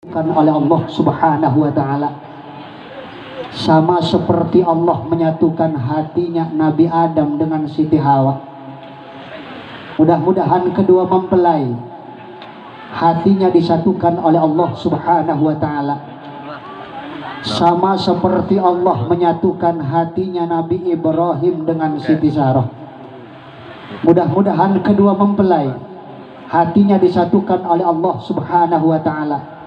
oleh Allah Subhanahu wa Ta'ala, sama seperti Allah menyatukan hatinya Nabi Adam dengan Siti Hawa. Mudah-mudahan kedua mempelai hatinya disatukan oleh Allah Subhanahu wa Ta'ala, sama seperti Allah menyatukan hatinya Nabi Ibrahim dengan Siti Sarah. Mudah-mudahan kedua mempelai hatinya disatukan oleh Allah Subhanahu wa Ta'ala,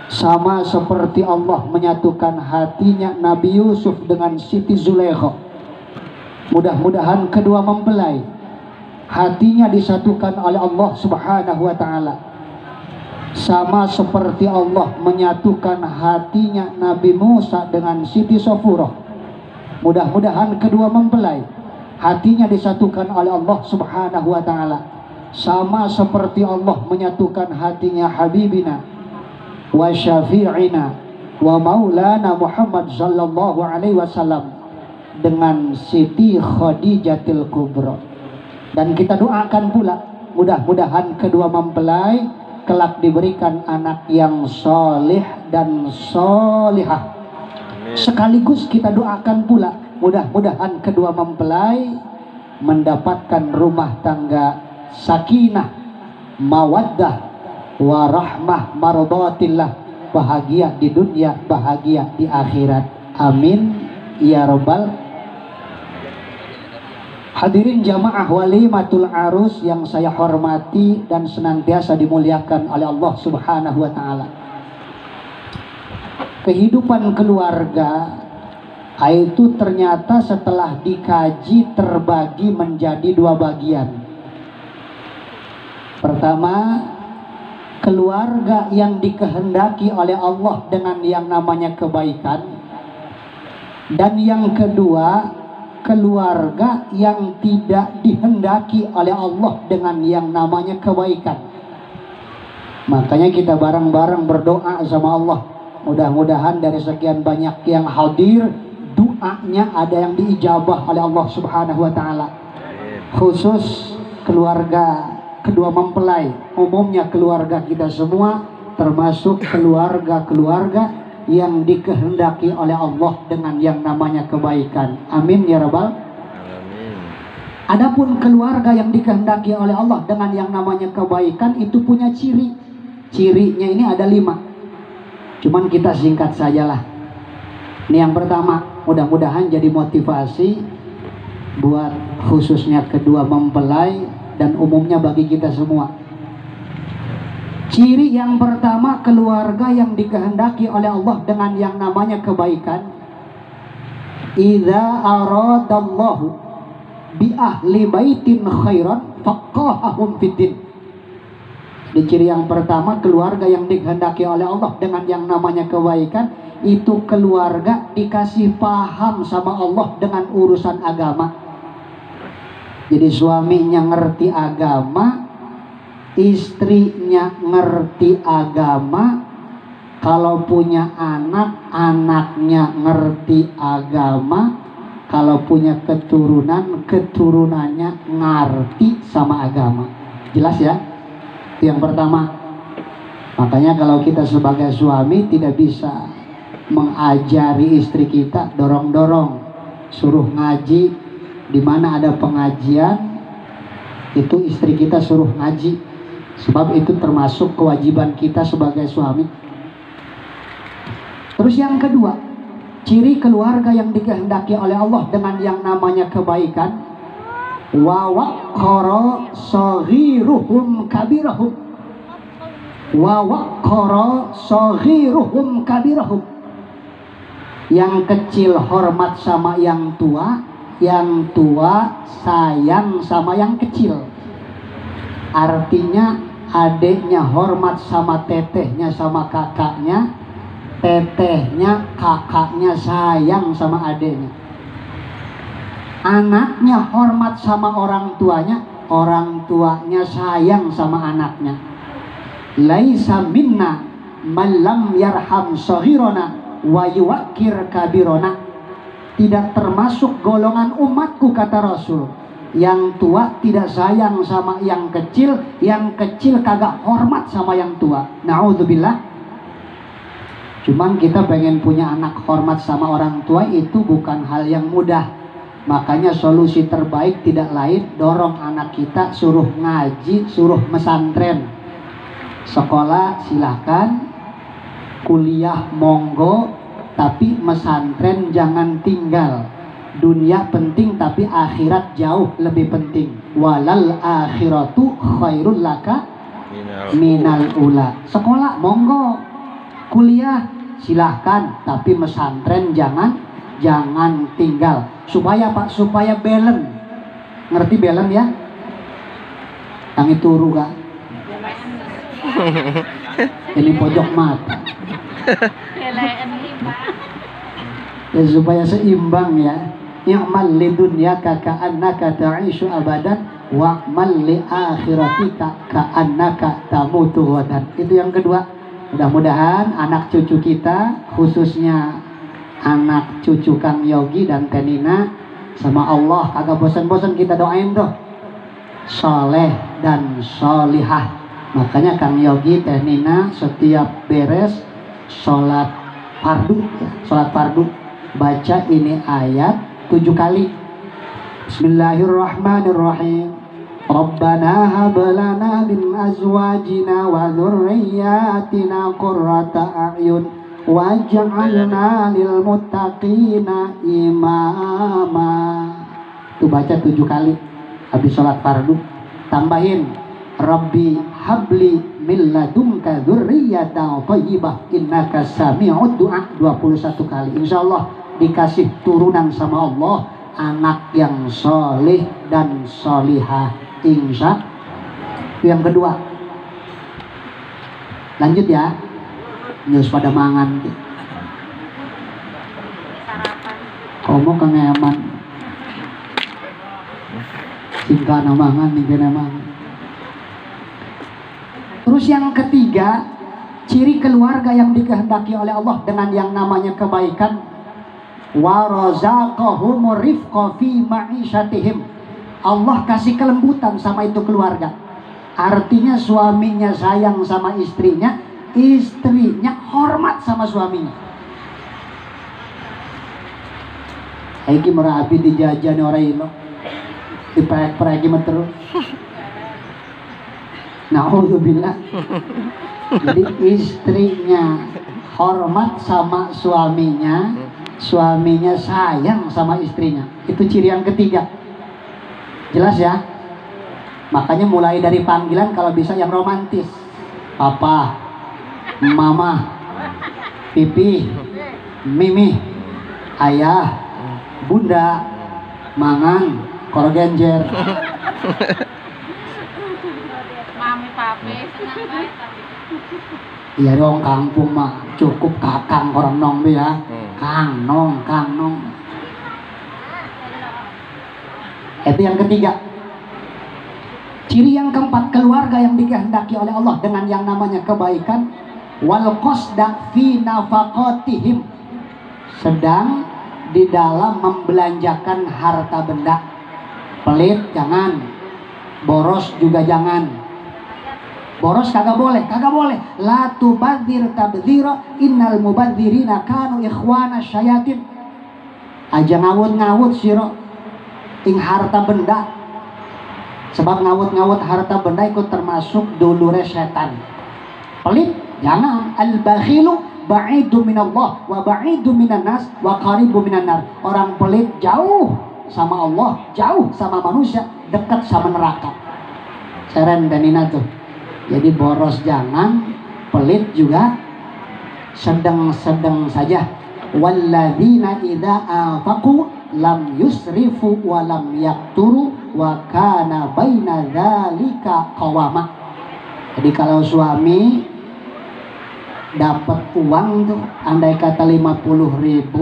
sama seperti Allah menyatukan hatinya Nabi Yusuf dengan Siti Zulaikha. Mudah-mudahan kedua mempelai hatinya disatukan oleh Allah Subhanahu wa Ta'ala, sama seperti Allah menyatukan hatinya Nabi Musa dengan Siti Safurah. Mudah-mudahan kedua mempelai hatinya disatukan oleh Allah Subhanahu wa Ta'ala, sama seperti Allah menyatukan hatinya Habibina wa syafi'ina wa maulana Muhammad sallallahu alaihi wasallam dengan Siti Khadijatil Kubra. Dan kita doakan pula mudah-mudahan kedua mempelai kelak diberikan anak yang soleh dan solihah. Sekaligus kita doakan pula mudah-mudahan kedua mempelai mendapatkan rumah tangga sakinah, mawaddah, warahmah, maradatillah, bahagia di dunia, bahagia di akhirat. Amin ya rabbal. Hadirin jamaah walimatul arus yang saya hormati dan senantiasa dimuliakan oleh Allah Subhanahu wa Ta'ala. Kehidupan keluarga itu ternyata setelah dikaji terbagi menjadi dua bagian. Pertama, keluarga yang dikehendaki oleh Allah dengan yang namanya kebaikan, dan yang kedua, keluarga yang tidak dihendaki oleh Allah dengan yang namanya kebaikan. Makanya kita bareng-bareng berdoa sama Allah, mudah-mudahan dari sekian banyak yang hadir, doanya ada yang diijabah oleh Allah Subhanahu wa Ta'ala. Khusus keluarga kedua mempelai, umumnya keluarga kita semua, termasuk keluarga-keluarga yang dikehendaki oleh Allah dengan yang namanya kebaikan. Amin ya rabbal. Amin. Adapun keluarga yang dikehendaki oleh Allah dengan yang namanya kebaikan itu punya ciri. Cirinya ini ada 5. Cuman kita singkat sajalah. Ini yang pertama, mudah-mudahan jadi motivasi buat khususnya kedua mempelai dan umumnya bagi kita semua. Ciri yang pertama, keluarga yang dikehendaki oleh Allah dengan yang namanya kebaikan. Idza aradallahu bi ahli baitin khairan faqahahum fiddin. Di ciri yang pertama, keluarga yang dikehendaki oleh Allah dengan yang namanya kebaikan, itu keluarga dikasih paham sama Allah dengan urusan agama. Jadi suaminya ngerti agama, istrinya ngerti agama, kalau punya anak, anaknya ngerti agama, kalau punya keturunan, keturunannya ngerti sama agama. Jelas ya? Itu yang pertama. Makanya kalau kita sebagai suami tidak bisa mengajari istri kita, dorong-dorong, suruh ngaji, di mana ada pengajian, itu istri kita suruh ngaji. Sebab itu termasuk kewajiban kita sebagai suami. Terus yang kedua, ciri keluarga yang dikehendaki oleh Allah dengan yang namanya kebaikan, wa waqara saghiruhum kabirahum, wa waqara saghiruhum kabirahum. Yang kecil hormat sama yang tua sayang sama yang kecil. Artinya adiknya hormat sama tetehnya sama kakaknya, tetehnya kakaknya sayang sama adiknya. Anaknya hormat sama orang tuanya sayang sama anaknya. Laisa minna man lam yarham saghirana wa yuwakkir kabirona. Tidak termasuk golongan umatku, kata Rasul, yang tua tidak sayang sama yang kecil kagak hormat sama yang tua. Na'udzubillah. Cuman kita pengen punya anak hormat sama orang tua itu bukan hal yang mudah. Makanya solusi terbaik tidak lain dorong anak kita suruh ngaji, suruh mesantren. Sekolah silahkan, kuliah monggo, tapi mesantren jangan tinggal. Dunia penting tapi akhirat jauh lebih penting. Walal akhiratu khairul laka minal ula. Sekolah monggo, kuliah silahkan, tapi mesantren jangan tinggal. Supaya Pak, supaya balance. Ngerti balance ya? Tangi turu kak. Ini pojok mata. Ya, supaya seimbang ya. I'mal li dunyaka ka'annaka ta'ishu abadan wa'mal li akhiratika ka'annaka tamutu ghadan. Itu yang kedua. Mudah-mudahan anak cucu kita, khususnya anak cucu Kang Yogi dan Tenina, sama Allah kagak bosan-bosan kita doain tuh, soleh dan solihah. Makanya Kang Yogi, Tenina setiap beres sholat fardu baca ini ayat 7 kali. Bismillahirrahmanirrahim. Rabbana hab lana min azwajina wa dzurriyyatina qurrata a'yun waj'alna lil muttaqina imama. Itu baca 7 kali habis sholat fardu. Tambahin Rabbi habli min ladunka dzurriyyatan thayyibah innaka sami'ud du'a 21 kali. Insyaallah dikasih turunan sama Allah anak yang soleh dan solihah, insya. Yang kedua, lanjut ya, nyus pada mangan komo kengeman singkana mangan nih mangan. Terus yang ketiga, ciri keluarga yang dikehendaki oleh Allah dengan yang namanya kebaikan, wa razaqahumur rifqa fi ma'isyatihim. Allah kasih kelembutan sama itu keluarga. Artinya suaminya sayang sama istrinya, istrinya hormat sama suaminya. Iki merapi dijajani orang ilo, diperek-perek terus. Na'udzubillah. Jadi istrinya hormat sama suaminya, suaminya sayang sama istrinya. Itu ciri yang ketiga. Jelas ya? Makanya mulai dari panggilan kalau bisa yang romantis. Papa, mama, pipi, mimi, ayah, bunda, mangan, korgenjer. Mami, papi, iya dong, kampung mah cukup kakang orang nong ya. Kang nong. Itu yang ketiga. Ciri yang keempat, keluarga yang dikehendaki oleh Allah dengan yang namanya kebaikan, wal qasda fi nafaqatihim, sedang di dalam membelanjakan harta benda. Pelit jangan, boros juga jangan. Boros kagak boleh. La tubadzir tabdzira innal mubadzirina kanu ikhwana syayatin. Aja ngawut-ngawut siro ing harta benda. Sebab ngawut-ngawut harta benda ikut termasuk dulure setan. Pelit jangan. Al-bakhilu ba'idu minallah wa ba'idu minan nas wa qaribu minan nar. Orang pelit jauh sama Allah, jauh sama manusia, dekat sama neraka. Seren Danina tuh. Jadi boros jangan, pelit juga sedang-sedang saja. Walladzina idza anfaqu lam yusrifu wa lam yakturu wa kana baina dzalika qawama. Jadi kalau suami dapat uang tuh, andai kata 50.000,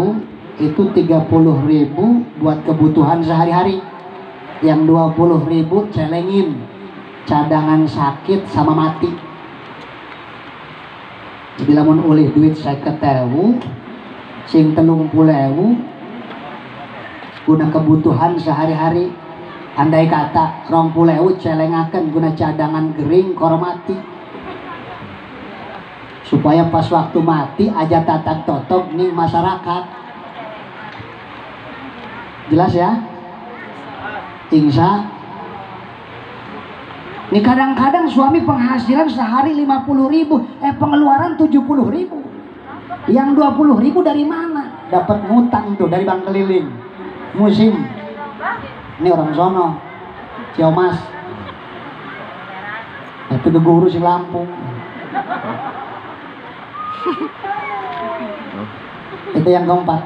itu 30.000 buat kebutuhan sehari-hari, yang 20.000 celengin cadangan sakit sama mati. Jadi lamun ulih duit 50.000 sing 30.000 guna kebutuhan sehari-hari. Andai kata 20.000 celengaken guna cadangan gering kor mati. supaya pas waktu mati aja tatag totok nih masyarakat. Jelas ya? Insya. Ini kadang-kadang suami penghasilan sehari 50.000, pengeluaran 70.000. Yang 20.000 dari mana? Dapat ngutang tuh dari bank keliling. Musim. Ini orang sono, Ciomas. Itu ke guru si Lampung. Itu yang keempat.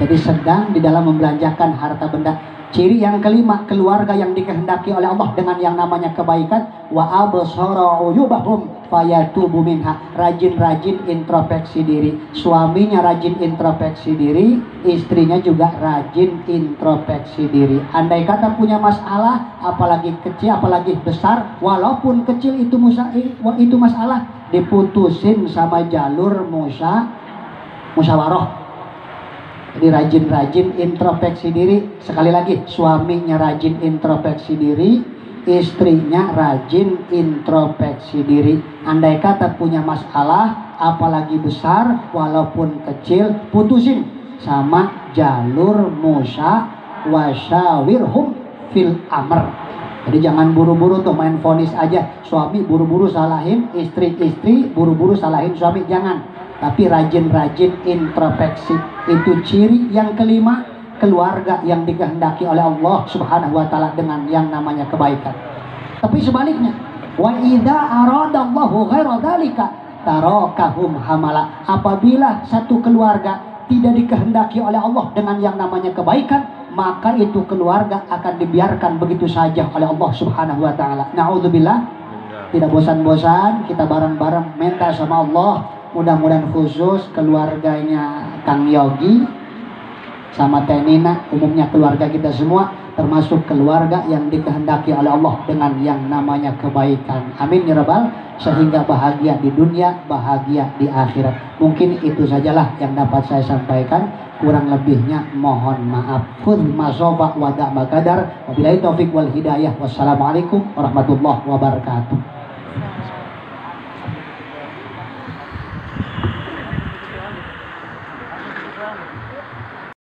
Jadi sedang di dalam membelanjakan harta benda. Ciri yang kelima, keluarga yang dikehendaki oleh Allah dengan yang namanya kebaikan. Wa absara uyubahum fayatubu minha. Rajin-rajin introspeksi diri. Suaminya rajin introspeksi diri, istrinya juga rajin introspeksi diri. Andai kata punya masalah, apalagi kecil, apalagi besar, walaupun kecil itu masalah, diputusin sama jalur musyawarah. Jadi rajin-rajin introspeksi diri. Sekali lagi, suaminya rajin introspeksi diri, istrinya rajin introspeksi diri. Andai kata punya masalah, apalagi besar, walaupun kecil, putusin sama jalur wasyawirhum fil amr. Jadi jangan buru-buru tuh main vonis aja. Suami buru-buru salahin istri, istri buru-buru salahin suami, jangan. Tapi rajin-rajin introspeksi. Itu ciri yang kelima, keluarga yang dikehendaki oleh Allah Subhanahu wa taala dengan yang namanya kebaikan. Tapi sebaliknya, wa idza aradallahu ghaira dzalika tarakahum hamala. Apabila satu keluarga tidak dikehendaki oleh Allah dengan yang namanya kebaikan, maka itu keluarga akan dibiarkan begitu saja oleh Allah Subhanahu wa taala. Nauzubillah. Tidak bosan-bosan kita bareng-bareng minta sama Allah. Mudah-mudahan khusus keluarganya Kang Yogi sama Teh Nina, umumnya keluarga kita semua, termasuk keluarga yang dikehendaki oleh Allah dengan yang namanya kebaikan. Amin ya rabbal, sehingga bahagia di dunia, bahagia di akhirat. Mungkin itu sajalah yang dapat saya sampaikan. Kurang lebihnya mohon maaf. Khudz ma shafa wa da' ma qadar. Wabillahi taufik wal hidayah. Wassalamualaikum warahmatullahi wabarakatuh.